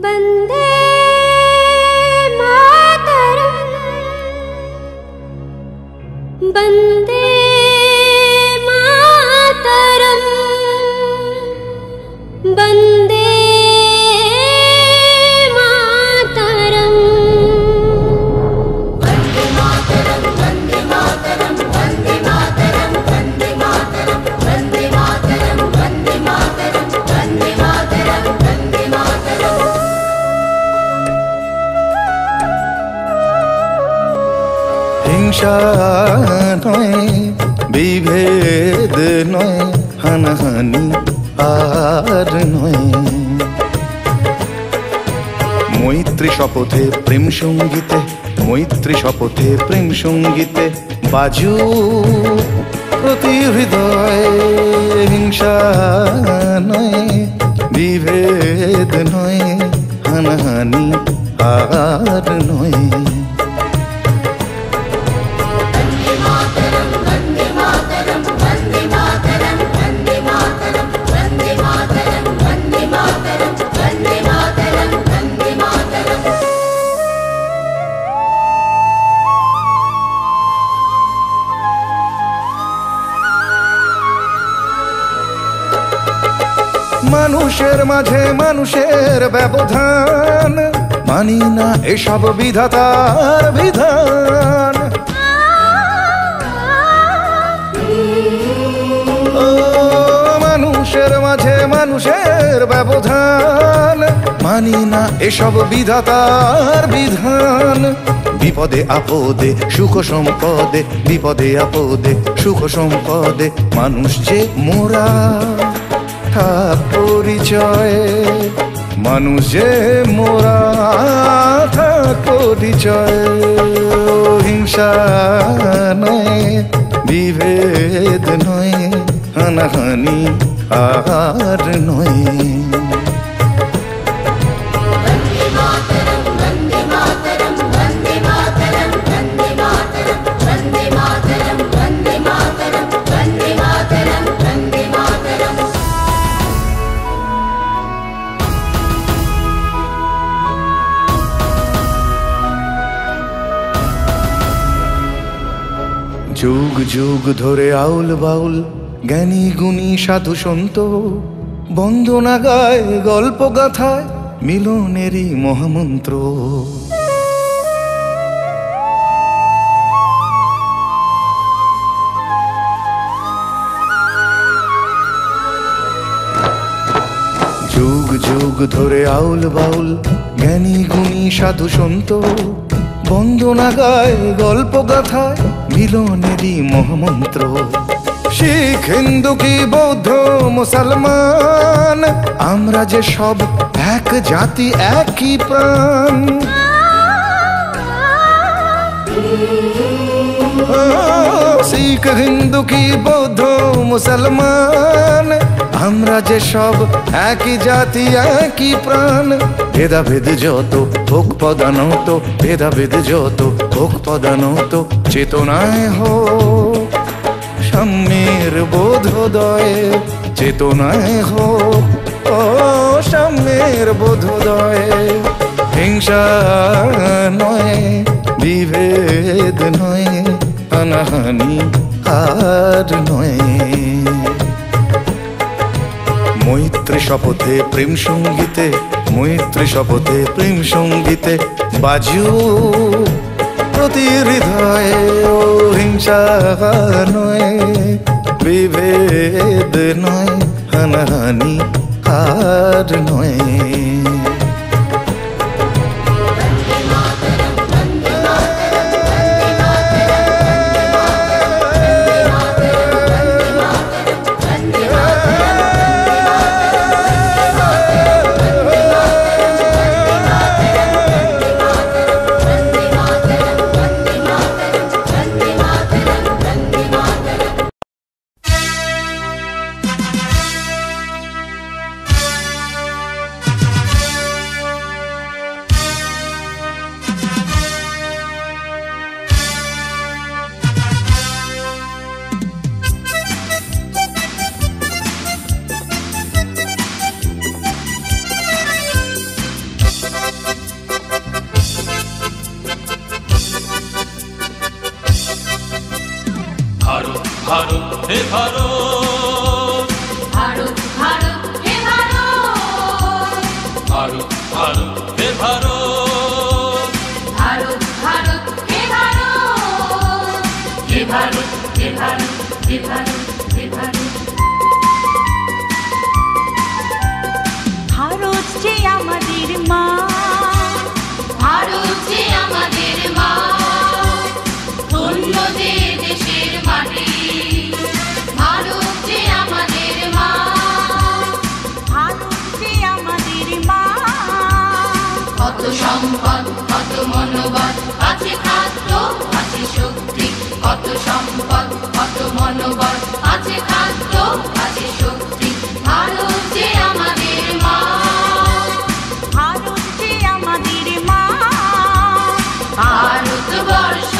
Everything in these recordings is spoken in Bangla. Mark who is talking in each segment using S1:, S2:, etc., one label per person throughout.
S1: वन्दे मातरम् वन्दे मातरम् वन्दे मातरम् वन्दे मातरम् वन्दे मातरम् वन्दे मातरम् वन्दे मातरम् वन्दे मातरम् वन्दे मातरम् वन्दे मातरम् वन्दे मातरम्
S2: हिंसा नय विभेद नय हानाहानि আর নয় মৈত্রী শপথে প্রেম সঙ্গীতে মৈত্রী শপথে প্রেম সঙ্গীতে বাজু প্রতি হৃদয় হিংসা নয় বিভেদ নয় হানাহানি আর নয় মানুষের মাঝে মানুষের ব্যবধান মানি না এসব বিধাতার বিধান মানুষের মাঝে মানুষের ব্যবধান মানি না এসব বিধাতার বিধান বিপদে আপদে সুখ সম্পদে বিপদে আপদে সুখ সম্পদে মানুষ যে মোরা থাক পরিচয় মানুষ যে মোরা থাক পরিচয় হিংসা নয় বিভেদ নয় হানাহানি আর নয় যুগ যুগ ধরে আউল বাউল জ্ঞানী গুণী সাধু সন্ত বন্দনা গায় গল্প গাথায় মিলনেরই মহামন্ত্র যুগ যুগ ধরে আউল বাউল জ্ঞানী গুণী সাধু সন্ত বন্দনা গায় গল্প গাথায় মিলনেরই মহামন্ত্র শিখ হিন্দু কি বৌদ্ধ মুসলমান আমরা যে সব এক জাতি একই প্রাণ শিখ হিন্দু কি বৌদ্ধ মুসলমান আমরা যে সব একই জাতি একই প্রাণ ভেদাভেদ যত হোক পদানত ভেদাভেদ যত হোক পদানত চেতনায় হোক সাম্যের বোধোদয় চেতনায় হোক ও সাম্যের বোধোদয় হিংসা নয় বিভেদ নয় হানাহানি আর নয় মৈত্রী শপথে প্রেম সঙ্গীতে মৈত্রী শপথে প্রেম সঙ্গীতে বাজু প্রতি হৃদয়ে ও হিংসা নয় বিভেদ নয় হানাহানি আর নয়
S3: ভারত ভারত হে ভারত,
S1: ভারত ভারত হে ভারত, হে ভারত হে ভারত হে ভারত হে ভারত।
S4: ভারত যে আমাদের মা,
S1: ভারত যে আমাদের মা, ধন্য যে দেশের মাটি। ভারত যে আমাদের মা,
S4: ভারত যে আমাদের মা।
S1: কত সম্পদ কত মনোবল, আছে খাদ্য আছে শক্তি। কত সম্পদ কত মনোবল, আছে খাদ্য আছে শক্তি। ভারত যে আমাদের মা,
S4: ভারত যে আমাদের মা।
S1: ভারতবর্ষ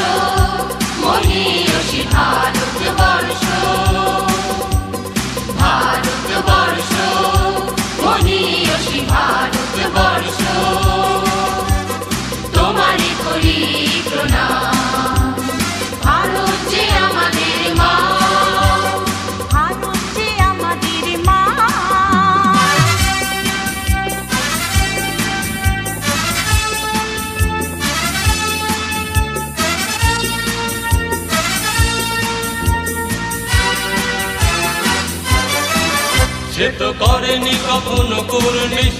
S1: মহীয়সী ভারতবর্ষ, ভারতবর্ষ মহীয়সী ভারতবর্ষ। তোমারে করি প্রণাম, ভারত যে আমাদের মা,
S4: ভারত যে আমাদের মা।
S3: সে তো করেনি কখনো কুর্নিশ,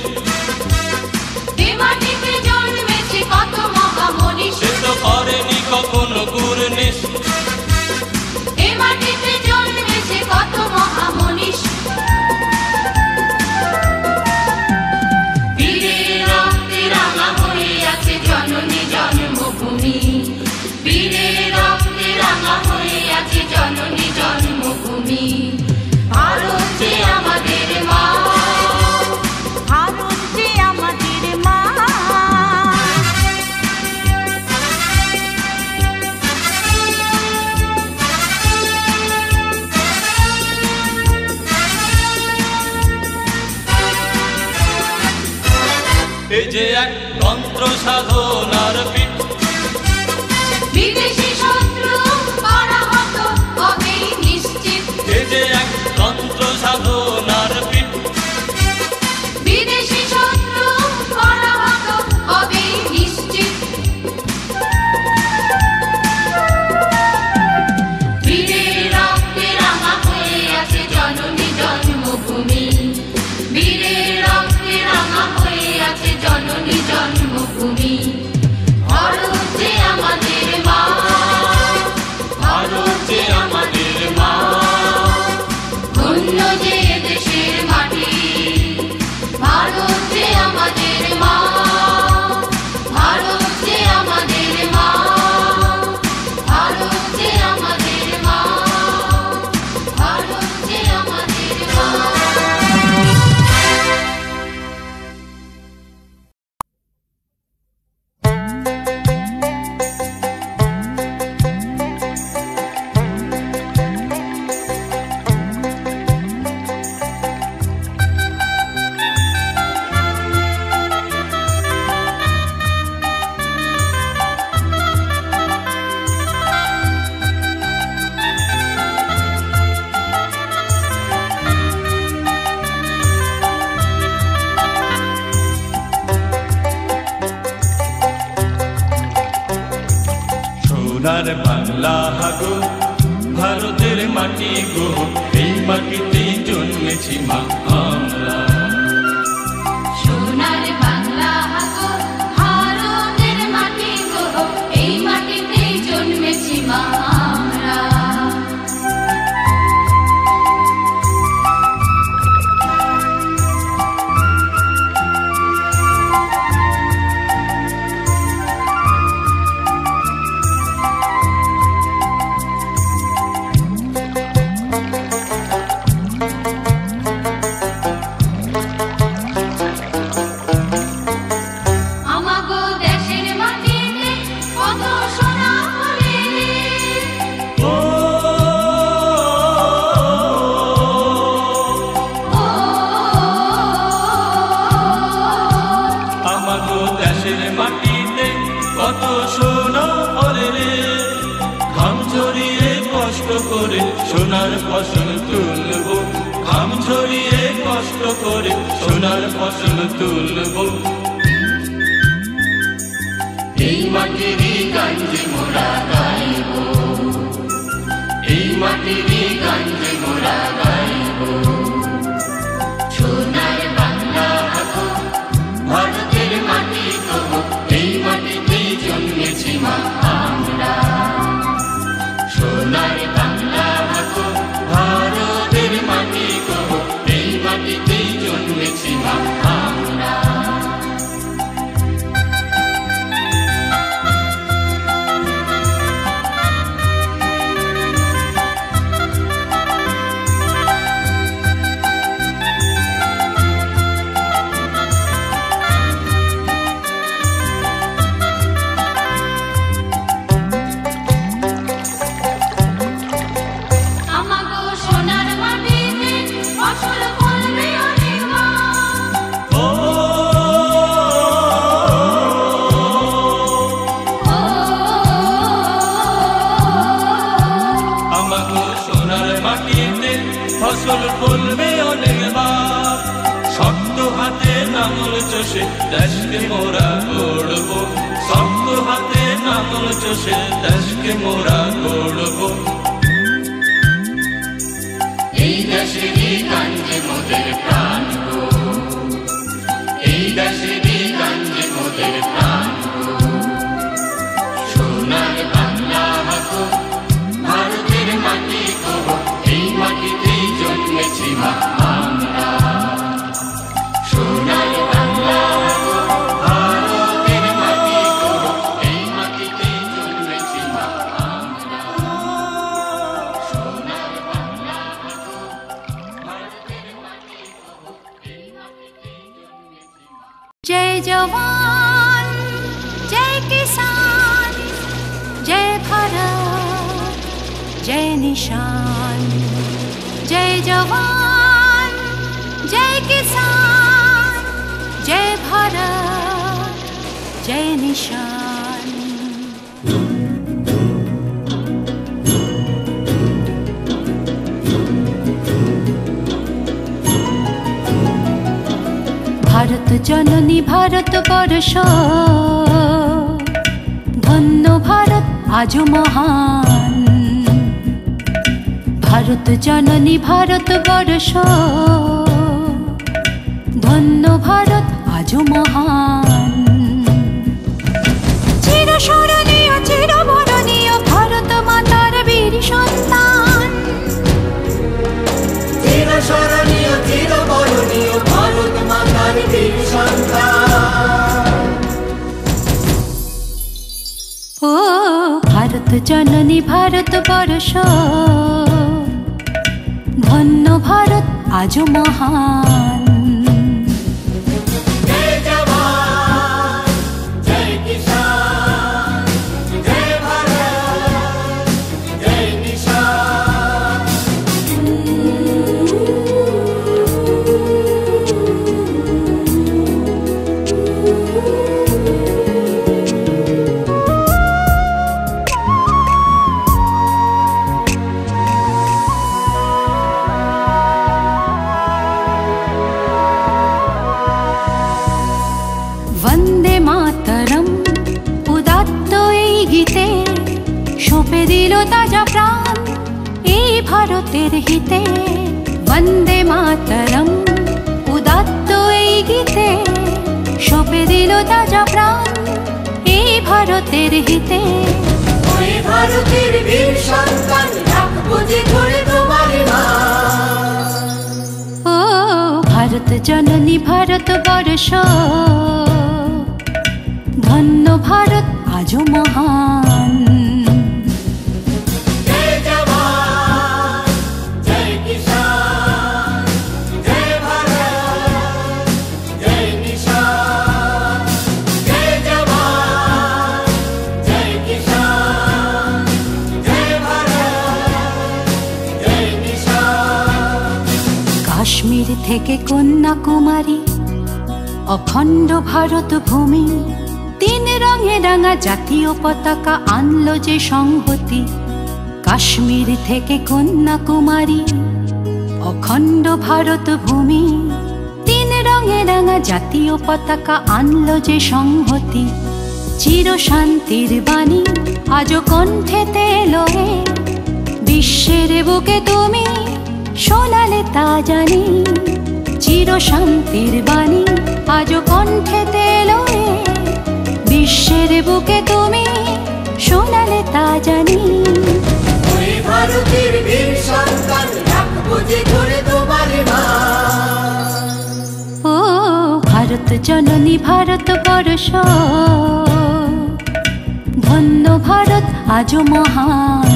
S1: এ মাটিতে জন্মেছে কত মহামনীষ।
S3: সে তো করেনি কখনো কুর্নিশ,
S1: এ মাটিতে জন্মেছে কত মহামনীষ। বীরের রক্তে রাঙা হয়ে আছে জননী জন্মভূমি। বীরের রক্তে রাঙা হয়ে আছে জননী জন্মভূমি। ভারত যে আমাদের মা,
S4: ভারত যে আমাদের মা।
S3: এই যে এক তন্ত্র সাধনার পীঠ,
S1: বিদেশি শত্রু পরাহত হবেই নিশ্চিত।
S3: এই যে এক তন্ত্র সাধনার পীঠ,
S1: বিদেশি শত্রু পরাহত হবেই নিশ্চিত। বীরের রক্তে রাঙা হয়ে আছে জননী জন্মভূমি। বীরের রক্তে রাঙা হয়ে আছে জননী জন্মভূমি। ভারত যে আমাদের মা, ভারত যে আমাদের মা, ধন্য যে দেশের মাটি। ভারত যে আমাদের মা, ভারত যে আমাদের মা, ভারত যে আমাদের মা, ভারত যে আমাদের মা।
S3: সোনার বাংলা গো, ভারতের মাটি গো, এই মাটিতে জন্মেছি মা আমরা।
S1: সোনার বাংলা গো, ভারতের মাটি গো, এই মাটিতে জন্মেছি মা আমরা। আমাগো দেশের মাটিতে কত সোনা ফলে।
S3: ও আমাগো দেশের মাটিতে কত সোনা ফলে রে, ঘাম ঝরিয়ে কষ্ট করে সোনার ফসল তুলবো। ঘাম ঝরিয়ে কষ্ট করে সোনার ফসল তুলব।
S1: এই মাটিরই গান যে মোরা গাইব, এই মাটিরই গান যে মোরা গাইব। সোনার বাংলা হবো, ভারতের মাটি হবো, এই মাটিতেই জন্মেছি মা আমরা। সোনার বাংলা হবো, ভারতের মাটি হবো, এই মাটিতেই জন্মেছি মা আমরা।
S3: ফসল ফলবে অনেকবার, শক্ত হাতে লাঙল চষে দেশকে মোরা গড়ব। শক্ত হাতে লাঙল চষে দেশকে মোরা গড়ব।
S1: এই দেশেরই গান যে মোদের প্রাণ গো, এই দেশেরই গান যে মোদের প্রাণ গো। সোনার বাংলা হবো, ভারতের মাটি হবো, এই মাটিতেই জন্মেছি মা আমরা। সোনার বাংলা হবো, ভারতের মাটি হবো, এই মাটিতেই জন্মেছি মা আমরা। সোনার বাংলা হবো, ভারতের মাটি হবো, এই মাটিতেই জন্মেছি মা।
S4: जय जवान जय किसान जय भारत जय निशान। जय जवान जय किसान जय भारत जय निशान। भारत जननी भारत वर्ष धन्य भारत आज महान। भारत जननी भारत वर्ष धन्य भारत आज महान। चिरस्मरणीय चिरबरणीय भारत मातार वीर सन्तान।
S1: চিরস্মরণীয় চিরবরণীয় ভারত মাতার বীর সন্তান।
S4: ओ भारत जननी भारत वर्ष धन्य भारत आज महान।
S1: जय जवान जय किसान जय भारत जय निशान।
S4: वंदे मातरम उदात्त এই গীতে সঁপে দিল তাজা প্রাণ এই ভারতের হিতে। वंदे मातरम उदात्त এই গীতে সঁপে দিল তাজা প্রাণ এই ভারতের হিতে।
S1: ওই ভারতের বীর সন্তান রাখবো যে ধরে তোমার মান।
S4: ओ भारत जननी भारत वर्ष धन्य भारत आज महान।
S1: जय जवान जय किसान जय भारत जय निशान। जय जवान जय किसान जय भारत जय निशान।
S4: কাশ্মীর থেকে কন্যাকুমারী অখণ্ড ভারত ভূমি তিন রঙে রাঙা জাতীয় পতাকা আনলো যে সংহতি। কাশ্মীর থেকে কন্যাকুমারী অখণ্ড ভারত ভূমি রঙে রাঙা জাতীয় পতাকা আনলো যে সংহতি, চির শান্তির বাণী আজও কণ্ঠেতে এলো রে। বিশ্বের বুকে তুমি শোনালে তা জানি, চির শান্তির বাণী আজও কণ্ঠেতে এলো রে। বিশ্বের বুকে তুমি শোনালে তা জানি।
S1: ওই ভারতের বীর সন্তান রাখবো যে করে তোমার
S4: ও ভারত জননী ভারত বর্ষ, ধন্য ভারত আজও মহান।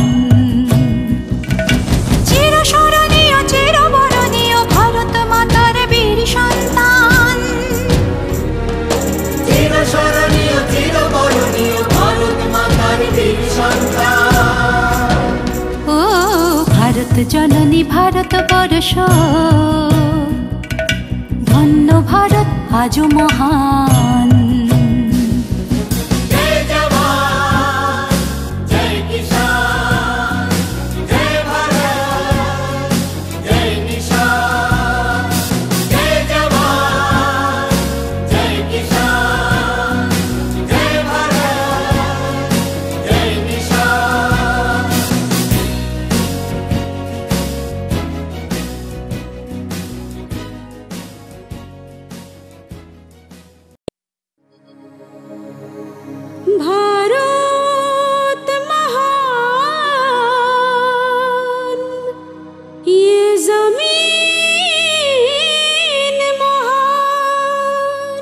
S4: চিরস্মরণীয় চিরবরণীয় ভারত মাতার বীর সন্তান,
S1: চিরস্মরণীয় চিরবরণীয় ভারত মাতার বীর সন্তান।
S4: ও ভারত জননী ভারত বর্ষ, ধন্য ভারত আজও মহান।
S1: জয় জওয়ান জয় কিষান, জয় ভারত জয় নিশান। জয় জওয়ান জয় কিষান, জয় ভারত জয় নিশান।
S4: भारत महान, ये ज़मीन महान,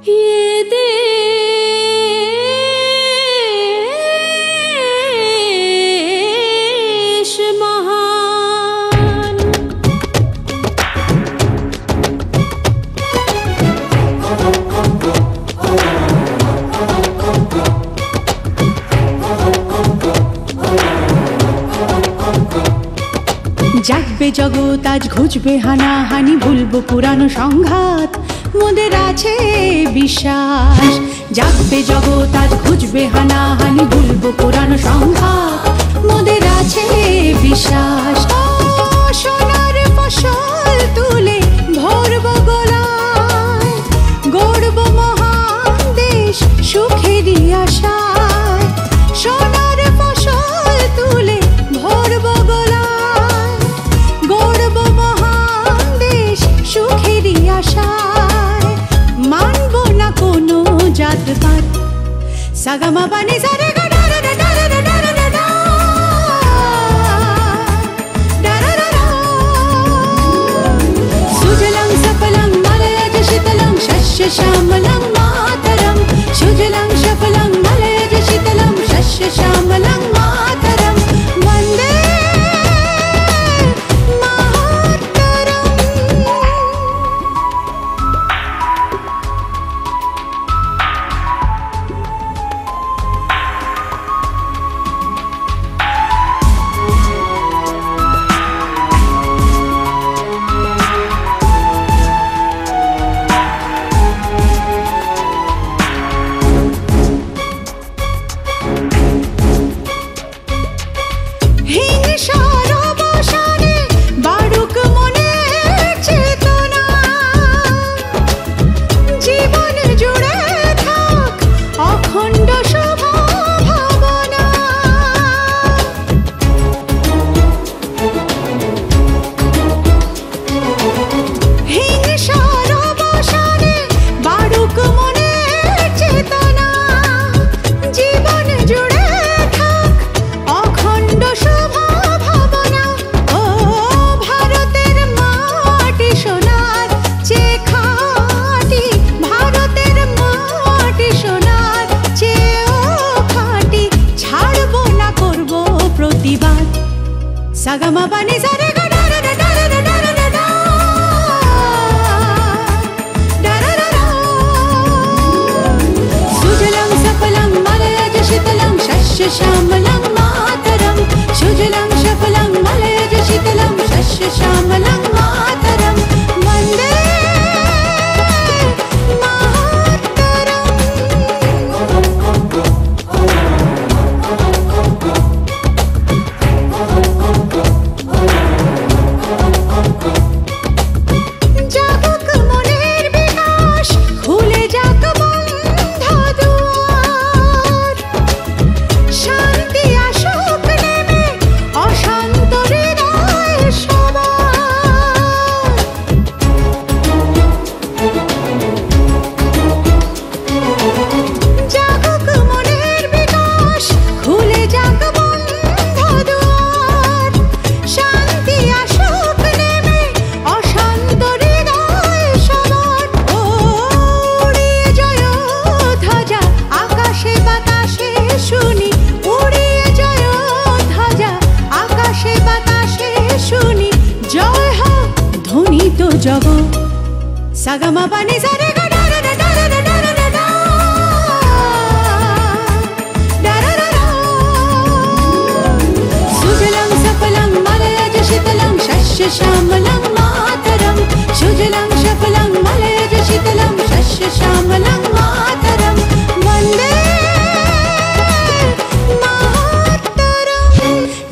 S4: ये देश महान। জাগবে জগৎ আজ ঘুচবে হানাহানি, ভুলবো পুরানো সংঘাত মোদের আছে বিশ্বাস। জাগবে জগৎ আজ ঘুচবে হানাহানি, ভুলবো পুরানো সংঘাত মোদের আছে বিশ্বাস। ও সোনার ফসল তুলে ভরবো গোলায়, গড়বো মহান দেশ সুখেরই আশায়। সোনার ফসল তুলে ভরবো গোলায়, গড়বো মহান দেশ সুখেরই আশায়। মানবো না কোনো জাতপাত, সাগামা বানি সারে গা ডা ডা ডা ডা ডা ডা ডা ডা ডা। সুজলাং সফলাং মলয়জ শীতলাং শস্য শ্যামলাং মাতরম। সুজলাং সফলাং মলয়জ শীতলাং শস্য শ্যামলাং মাতরম। বন্দে মাতরম। হিংসার অবসানে বাড়ুক মনের চেতনা, জীবন জুড়ে থাক অখণ্ড শুভ ভাবনা। হিংসার অবসানে বাড়ুক মনের চেতনা, জীবন জুড়ে থাক অখণ্ড শুভ ভাবনা। ও ভারতের মাটি সোনার চেয়ে খাঁটি, ভারতের মাটি সোনার চেয়েও খাঁটি। ছাড়বো না করবো প্রতিবাদ, সাগামা বানি সারে গা ডা ডা ডা ডা ডা ডা ডা ডা ডা। ডা ডা ডা ডা। সুজলাং সফলাং মলয়জ শীতলাং শস্য শ্যামলাং মাতরম। সুজলাং সফলাং মলয়জ শীতলাং শস্য শ্যামলাং মাতরম। বন্দে মাতরম। জাগুক মনে সাগামা পানি সারে গা ডা ডা ডা ডা ডা ডা ডা ডা ডা ডা ডা ডা ডা সুজলাং সফলাং মলয়জ শীতলাং শস্য শ্যামলাং মাতরম সুজলাং সফলাং মলয়জ শীতলাং শস্য শ্যামলাং মাতরম বন্দে মাতরম।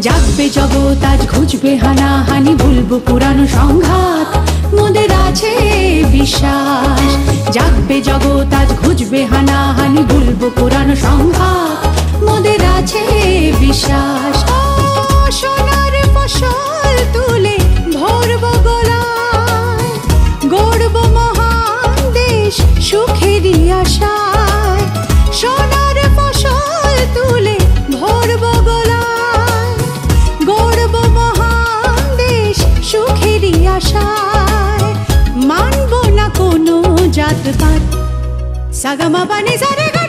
S4: জাগবে জগৎ আজ ঘুচবে হানাহানি ভুলবো পুরানো সংঘাত মোদের আছে বিশ্বাস। জাগবে জগৎ আজ ঘুচবে হানাহানি ভুলবো পুরানো সংঘাত মোদের আছে বিশ্বাস। ও সোনার ফসল তুলে ভরবো গলায় গড়বো মহান দেশ সুখেরই আশায়। সোনার ফসল তুলে ভরবো গলায় গড়বো মহান দেশ সুখেরই আশায়। মানবো না কোনো জাতপাত সাগামা পানি সারে গা